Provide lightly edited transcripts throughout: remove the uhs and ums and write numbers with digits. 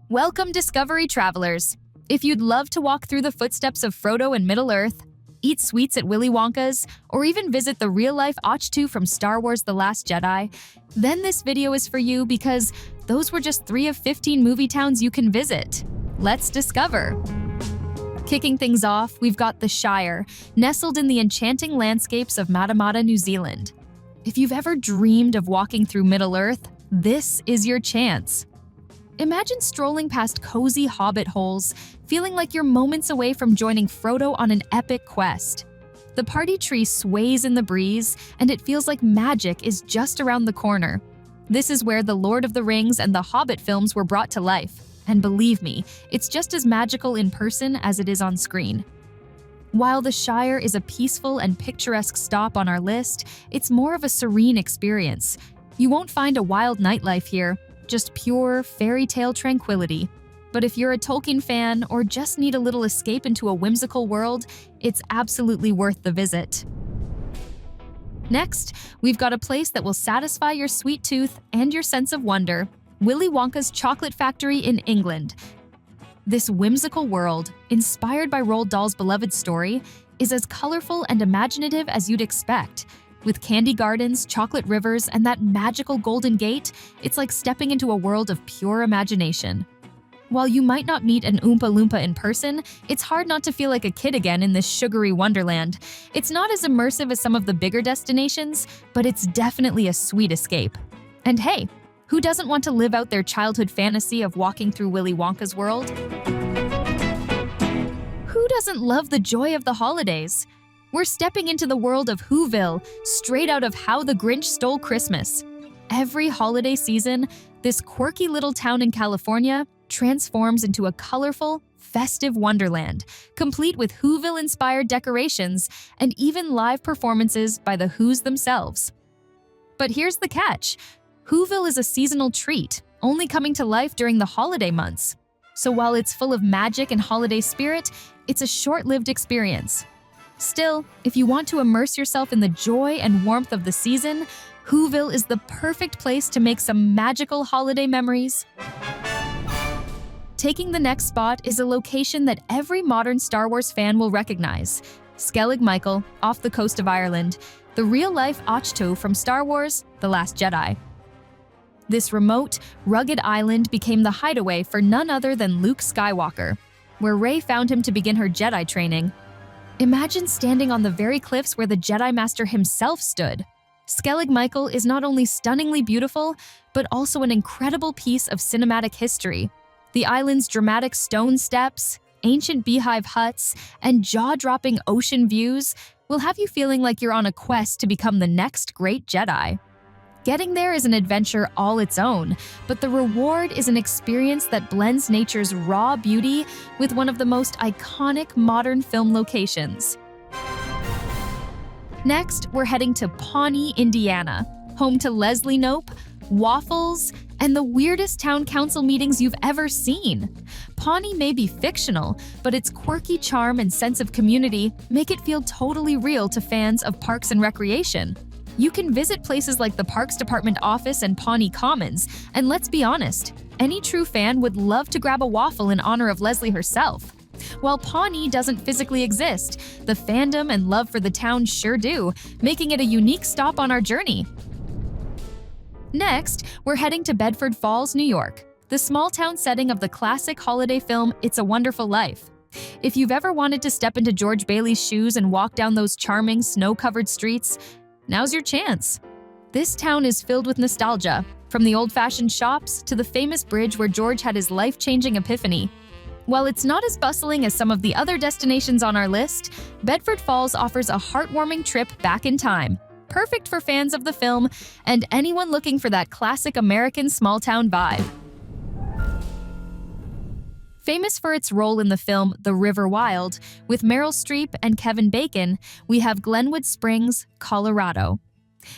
Welcome, Discovery Travelers! If you'd love to walk through the footsteps of Frodo in Middle-earth, eat sweets at Willy Wonka's, or even visit the real-life Ahch-To from Star Wars The Last Jedi, then this video is for you because those were just 3 of 15 movie towns you can visit. Let's discover! Kicking things off, we've got the Shire, nestled in the enchanting landscapes of Matamata, New Zealand. If you've ever dreamed of walking through Middle-earth, this is your chance. Imagine strolling past cozy hobbit holes, feeling like you're moments away from joining Frodo on an epic quest. The party tree sways in the breeze, and it feels like magic is just around the corner. This is where The Lord of the Rings and the Hobbit films were brought to life, and believe me, it's just as magical in person as it is on screen. While the Shire is a peaceful and picturesque stop on our list, it's more of a serene experience. You won't find a wild nightlife here, just pure fairy tale tranquility. But if you're a Tolkien fan or just need a little escape into a whimsical world, it's absolutely worth the visit. Next, we've got a place that will satisfy your sweet tooth and your sense of wonder: Willy Wonka's Chocolate Factory in England. This whimsical world, inspired by Roald Dahl's beloved story, is as colorful and imaginative as you'd expect. With candy gardens, chocolate rivers, and that magical golden gate, it's like stepping into a world of pure imagination. While you might not meet an Oompa Loompa in person, it's hard not to feel like a kid again in this sugary wonderland. It's not as immersive as some of the bigger destinations, but it's definitely a sweet escape. And hey, who doesn't want to live out their childhood fantasy of walking through Willy Wonka's world? Who doesn't love the joy of the holidays? We're stepping into the world of Whoville, straight out of How the Grinch Stole Christmas. Every holiday season, this quirky little town in California transforms into a colorful, festive wonderland, complete with Whoville-inspired decorations and even live performances by the Whos themselves. But here's the catch: Whoville is a seasonal treat, only coming to life during the holiday months. So while it's full of magic and holiday spirit, it's a short-lived experience. Still, if you want to immerse yourself in the joy and warmth of the season, Whoville is the perfect place to make some magical holiday memories. Taking the next spot is a location that every modern Star Wars fan will recognize: Skellig Michael, off the coast of Ireland, the real-life Ahch-To from Star Wars The Last Jedi. This remote, rugged island became the hideaway for none other than Luke Skywalker, where Rey found him to begin her Jedi training. Imagine standing on the very cliffs where the Jedi Master himself stood. Skellig Michael is not only stunningly beautiful, but also an incredible piece of cinematic history. The island's dramatic stone steps, ancient beehive huts, and jaw-dropping ocean views will have you feeling like you're on a quest to become the next great Jedi. Getting there is an adventure all its own, but the reward is an experience that blends nature's raw beauty with one of the most iconic modern film locations. Next, we're heading to Pawnee, Indiana, home to Leslie Knope, waffles, and the weirdest town council meetings you've ever seen. Pawnee may be fictional, but its quirky charm and sense of community make it feel totally real to fans of parks and recreation. You can visit places like the Parks Department office and Pawnee Commons, and let's be honest, any true fan would love to grab a waffle in honor of Leslie herself. While Pawnee doesn't physically exist, the fandom and love for the town sure do, making it a unique stop on our journey. Next, we're heading to Bedford Falls, New York, the small-town setting of the classic holiday film It's a Wonderful Life. If you've ever wanted to step into George Bailey's shoes and walk down those charming, snow-covered streets, now's your chance. This town is filled with nostalgia, from the old-fashioned shops to the famous bridge where George had his life-changing epiphany. While it's not as bustling as some of the other destinations on our list, Bedford Falls offers a heartwarming trip back in time, perfect for fans of the film and anyone looking for that classic American small-town vibe. Famous for its role in the film The River Wild, with Meryl Streep and Kevin Bacon, we have Glenwood Springs, Colorado.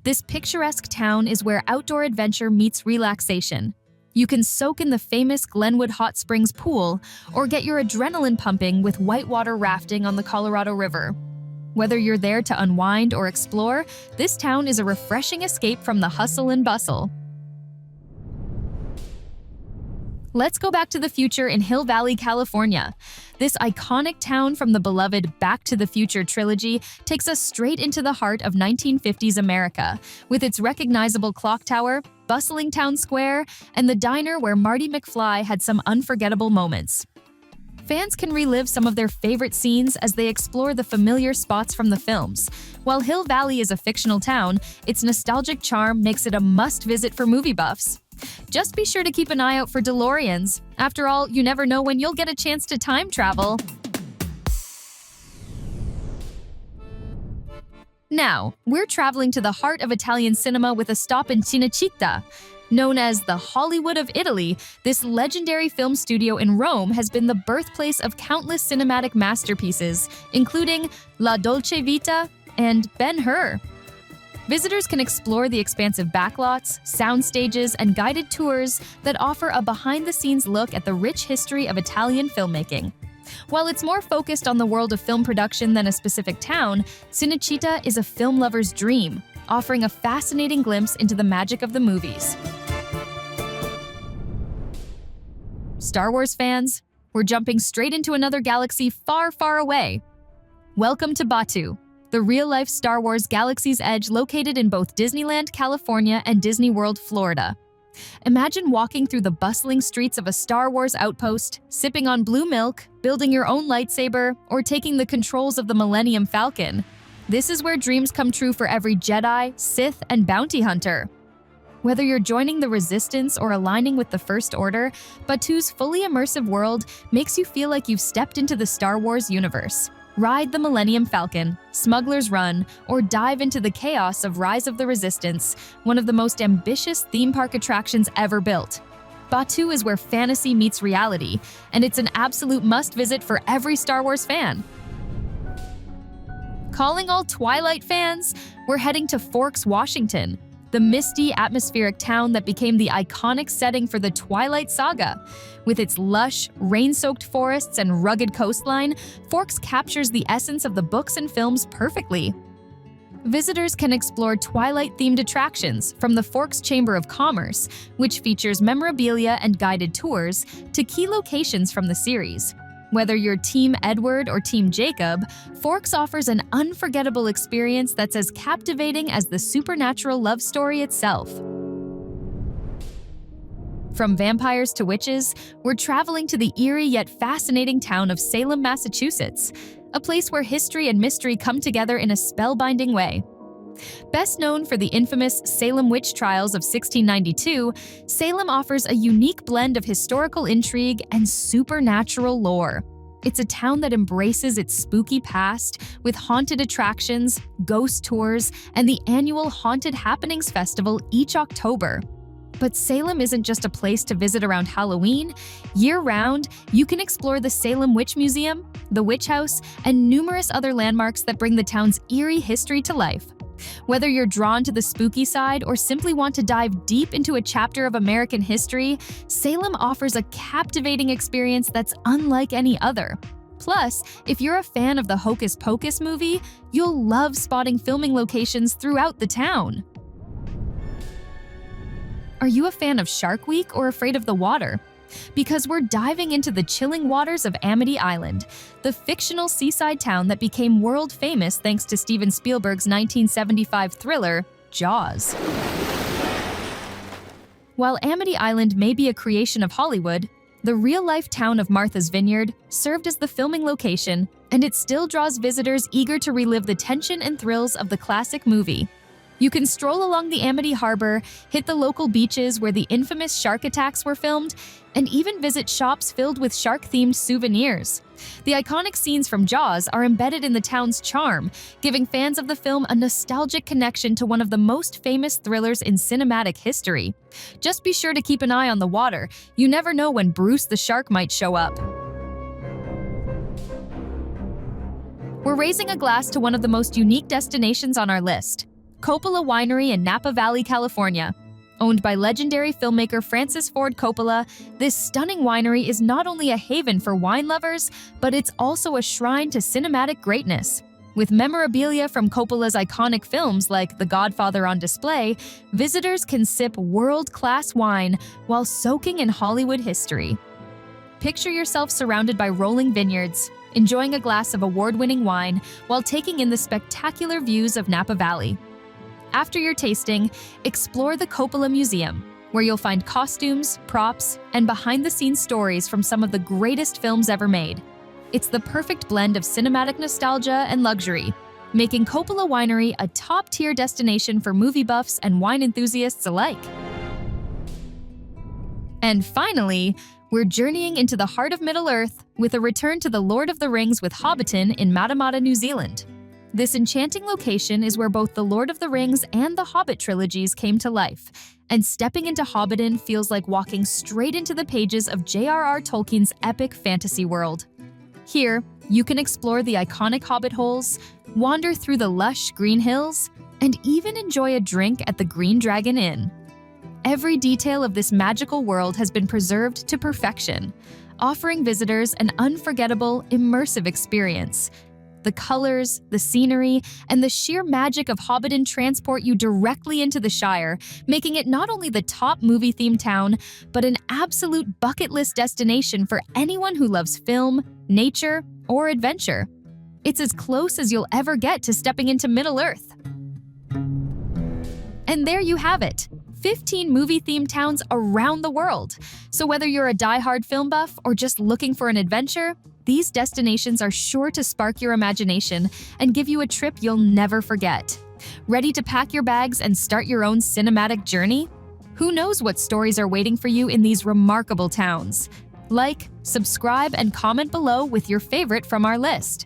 This picturesque town is where outdoor adventure meets relaxation. You can soak in the famous Glenwood Hot Springs pool or get your adrenaline pumping with whitewater rafting on the Colorado River. Whether you're there to unwind or explore, this town is a refreshing escape from the hustle and bustle. Let's go back to the future in Hill Valley, California. This iconic town from the beloved Back to the Future trilogy takes us straight into the heart of 1950s America, with its recognizable clock tower, bustling town square, and the diner where Marty McFly had some unforgettable moments. Fans can relive some of their favorite scenes as they explore the familiar spots from the films. While Hill Valley is a fictional town, its nostalgic charm makes it a must-visit for movie buffs. Just be sure to keep an eye out for DeLoreans. After all, you never know when you'll get a chance to time travel. Now, we're traveling to the heart of Italian cinema with a stop in Cinecittà. Known as the Hollywood of Italy, this legendary film studio in Rome has been the birthplace of countless cinematic masterpieces, including La Dolce Vita and Ben-Hur. Visitors can explore the expansive backlots, sound stages, and guided tours that offer a behind-the-scenes look at the rich history of Italian filmmaking. While it's more focused on the world of film production than a specific town, Cinecittà is a film lover's dream, offering a fascinating glimpse into the magic of the movies. Star Wars fans, we're jumping straight into another galaxy far, far away. Welcome to Batuu, the real-life Star Wars Galaxy's Edge located in both Disneyland, California and Disney World, Florida. Imagine walking through the bustling streets of a Star Wars outpost, sipping on blue milk, building your own lightsaber, or taking the controls of the Millennium Falcon. This is where dreams come true for every Jedi, Sith, and bounty hunter. Whether you're joining the Resistance or aligning with the First Order, Batuu's fully immersive world makes you feel like you've stepped into the Star Wars universe. Ride the Millennium Falcon, Smuggler's Run, or dive into the chaos of Rise of the Resistance, one of the most ambitious theme park attractions ever built. Batuu is where fantasy meets reality, and it's an absolute must-visit for every Star Wars fan. Calling all Twilight fans, we're heading to Forks, Washington, the misty, atmospheric town that became the iconic setting for the Twilight Saga. With its lush, rain-soaked forests and rugged coastline, Forks captures the essence of the books and films perfectly. Visitors can explore Twilight-themed attractions from the Forks Chamber of Commerce, which features memorabilia and guided tours, to key locations from the series. Whether you're Team Edward or Team Jacob, Forks offers an unforgettable experience that's as captivating as the supernatural love story itself. From vampires to witches, we're traveling to the eerie yet fascinating town of Salem, Massachusetts, a place where history and mystery come together in a spellbinding way. Best known for the infamous Salem witch trials of 1692, Salem offers a unique blend of historical intrigue and supernatural lore. It's a town that embraces its spooky past with haunted attractions, ghost tours, and the annual Haunted Happenings Festival each October. But Salem isn't just a place to visit around Halloween. Year-round, you can explore the Salem Witch Museum, the Witch House, and numerous other landmarks that bring the town's eerie history to life. Whether you're drawn to the spooky side or simply want to dive deep into a chapter of American history, Salem offers a captivating experience that's unlike any other. Plus, if you're a fan of the Hocus Pocus movie, you'll love spotting filming locations throughout the town. Are you a fan of Shark Week or afraid of the water? Because we're diving into the chilling waters of Amity Island, the fictional seaside town that became world famous thanks to Steven Spielberg's 1975 thriller, Jaws. While Amity Island may be a creation of Hollywood, the real-life town of Martha's Vineyard served as the filming location, and it still draws visitors eager to relive the tension and thrills of the classic movie. You can stroll along the Amity Harbor, hit the local beaches where the infamous shark attacks were filmed, and even visit shops filled with shark-themed souvenirs. The iconic scenes from Jaws are embedded in the town's charm, giving fans of the film a nostalgic connection to one of the most famous thrillers in cinematic history. Just be sure to keep an eye on the water. You never know when Bruce the shark might show up. We're raising a glass to one of the most unique destinations on our list, Coppola Winery in Napa Valley, California. Owned by legendary filmmaker Francis Ford Coppola, this stunning winery is not only a haven for wine lovers, but it's also a shrine to cinematic greatness. With memorabilia from Coppola's iconic films like The Godfather on display, visitors can sip world-class wine while soaking in Hollywood history. Picture yourself surrounded by rolling vineyards, enjoying a glass of award-winning wine while taking in the spectacular views of Napa Valley. After your tasting, explore the Coppola Museum, where you'll find costumes, props, and behind-the-scenes stories from some of the greatest films ever made. It's the perfect blend of cinematic nostalgia and luxury, making Coppola Winery a top-tier destination for movie buffs and wine enthusiasts alike. And finally, we're journeying into the heart of Middle-earth with a return to the Lord of the Rings with Hobbiton in Matamata, New Zealand. This enchanting location is where both the Lord of the Rings and the Hobbit trilogies came to life, and stepping into Hobbiton feels like walking straight into the pages of J.R.R. Tolkien's epic fantasy world. Here, you can explore the iconic Hobbit holes, wander through the lush green hills, and even enjoy a drink at the Green Dragon Inn. Every detail of this magical world has been preserved to perfection, offering visitors an unforgettable, immersive experience. The colors, the scenery, and the sheer magic of Hobbiton transport you directly into the Shire, making it not only the top movie-themed town, but an absolute bucket list destination for anyone who loves film, nature, or adventure. It's as close as you'll ever get to stepping into Middle-earth. And there you have it, 15 movie-themed towns around the world. So whether you're a die-hard film buff or just looking for an adventure, these destinations are sure to spark your imagination and give you a trip you'll never forget. Ready to pack your bags and start your own cinematic journey? Who knows what stories are waiting for you in these remarkable towns? Like, subscribe, and comment below with your favorite from our list.